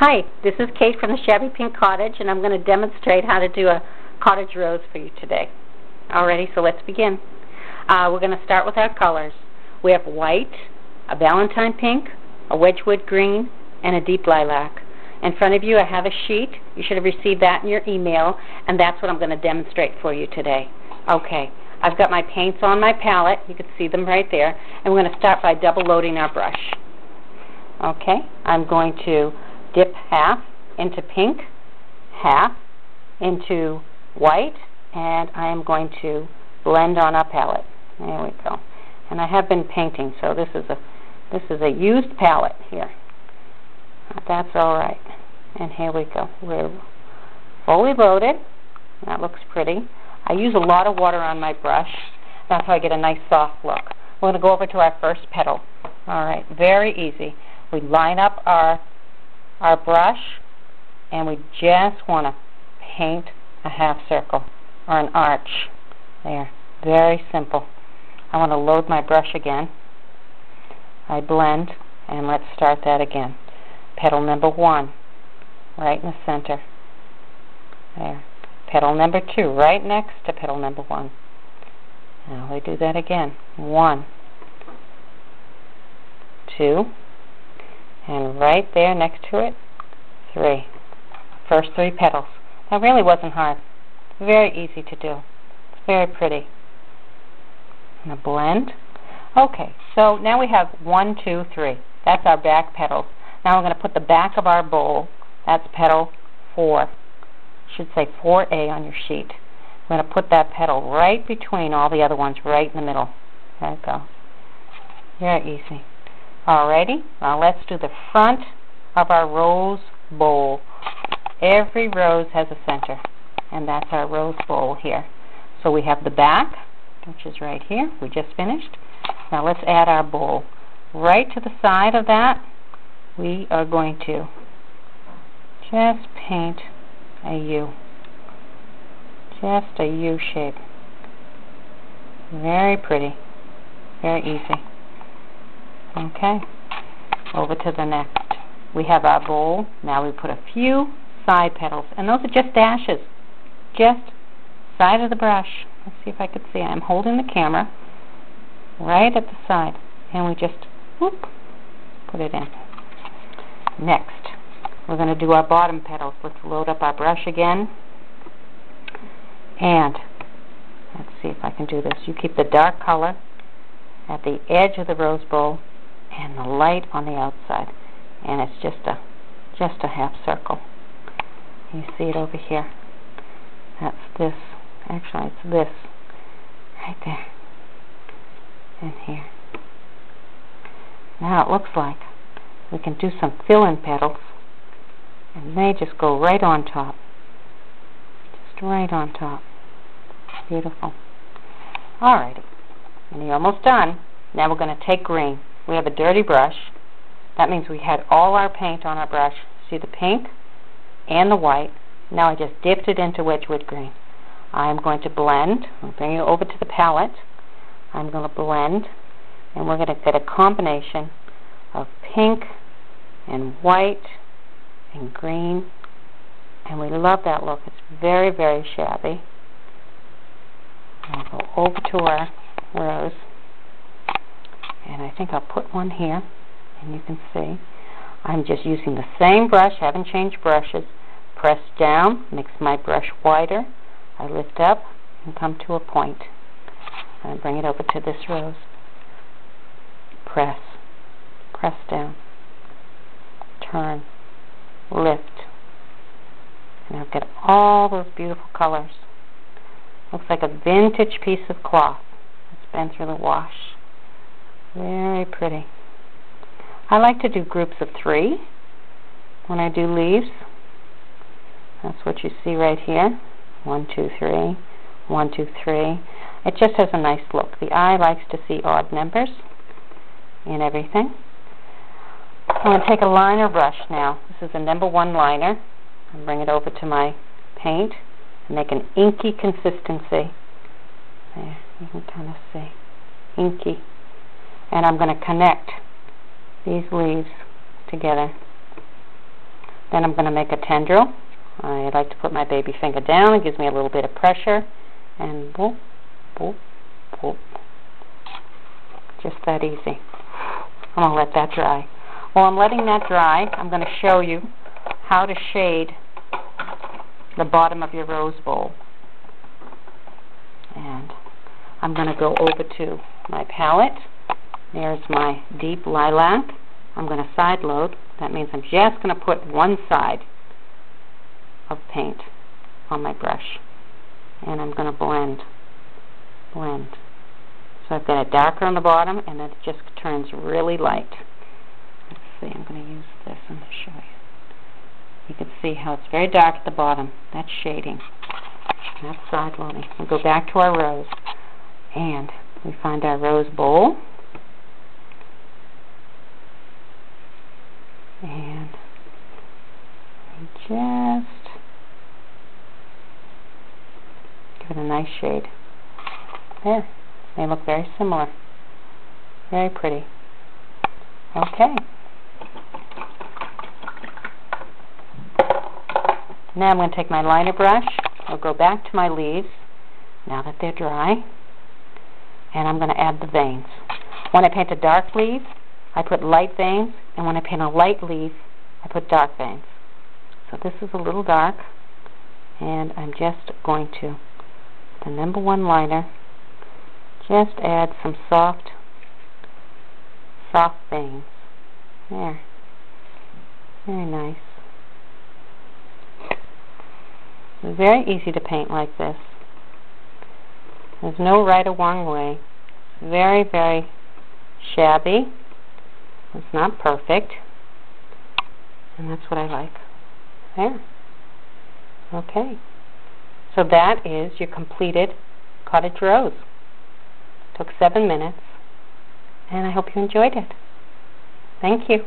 Hi, this is Kate from the Shabby Pink Cottage, and I'm going to demonstrate how to do a cottage rose for you today. Alrighty, so let's begin. We're going to start with our colors. We have white, a valentine pink, a wedgwood green, and a deep lilac. In front of you I have a sheet. You should have received that in your email, and that's what I'm going to demonstrate for you today. Okay, I've got my paints on my palette. You can see them right there. And we're going to start by double loading our brush. Okay, I'm going to dip half into pink, half into white, and I am going to blend on our palette. There we go. And I have been painting, so this is a used palette here. That's all right. And here we go. We're fully loaded. That looks pretty. I use a lot of water on my brush. That's how I get a nice soft look. We're going to go over to our first petal. All right, very easy. We line up our brush, and we just want to paint a half circle or an arch. There, very simple. I want to load my brush again. I blend, and let's start that again. Petal number 1, right in the center. There. Petal number 2, right next to petal number 1. Now we do that again. 1, 2, and right there next to it, 3. First 3 petals. That really wasn't hard. Very easy to do. It's very pretty. And a blend. Okay, so now we have 1, 2, 3. That's our back petals. Now we're going to put the back of our bowl. That's petal 4. Should say 4A on your sheet. We're going to put that petal right between all the other ones, right in the middle. There it goes. Very easy. Alrighty, now let's do the front of our rose bowl. Every rose has a center, and that's our rose bowl here. So we have the back, which is right here. We just finished. Now let's add our bowl. Right to the side of that, we are going to just paint a U. Just a U shape. Very pretty. Very easy. Okay. Over to the next. We have our bowl. Now we put a few side petals. And those are just dashes. Just side of the brush. Let's see if I can see. I'm holding the camera right at the side. And we just whoop, put it in. Next, we're going to do our bottom petals. Let's load up our brush again. And let's see if I can do this. You keep the dark color at the edge of the rose bowl and the light on the outside. And it's just a half circle. You see it over here. That's this. Actually, it's this. Right there. And here. Now it looks like we can do some fill-in petals, and they just go right on top. Just right on top. Beautiful. Alrighty. And you're almost done. Now we're going to take green. We have a dirty brush. That means we had all our paint on our brush. See the pink and the white. Now I just dipped it into wedgwood green. I'm going to blend. I'll bring it over to the palette. I'm going to blend, and we're going to get a combination of pink and white and green, and we love that look. It's very, very shabby. I'll go over to our rose, and I think I'll put one here, and you can see I'm just using the same brush. I haven't changed brushes. Press down, makes my brush wider. I lift up and come to a point. I bring it over to this rose. Press down, turn, lift, and I'll get all those beautiful colors. Looks like a vintage piece of cloth. It's been through the wash. Very pretty. I like to do groups of 3 when I do leaves. That's what you see right here. 1, 2, 3. 1, 2, 3. It just has a nice look. The eye likes to see odd numbers in everything. I'm going to take a liner brush now. This is a number 1 liner. And bring it over to my paint and make an inky consistency. There, you can kind of see. Inky. And I'm going to connect these leaves together Then I'm going to make a tendril. I like to put my baby finger down. It gives me a little bit of pressure. And boop, boop, boop. Just that easy. I'm going to let that dry. While I'm letting that dry, I'm going to show you how to shade the bottom of your rose bowl. And I'm going to go over to my palette. There's my deep lilac. I'm going to side load. That means I'm just going to put one side of paint on my brush. And I'm going to blend. So I've got it darker on the bottom, and then it just turns really light. Let's see, I'm going to use this and show you. You can see how it's very dark at the bottom. That's shading. That's side loading. We'll go back to our rose. And we find our rose bowl. And we just give it a nice shade. There. They look very similar. Very pretty. Okay. Now I'm going to take my liner brush. I'll go back to my leaves, now that they're dry, and I'm going to add the veins. When I paint a dark leaf, I put light veins, and when I paint a light leaf, I put dark veins. So this is a little dark, and I'm just going to, the number 1 liner, just add some soft veins. There. Very nice. It's very easy to paint like this. There's no right or wrong way. It's very, very shabby. It's not perfect. And that's what I like. There. Okay. So that is your completed cottage rose. Took 7 minutes. And I hope you enjoyed it. Thank you.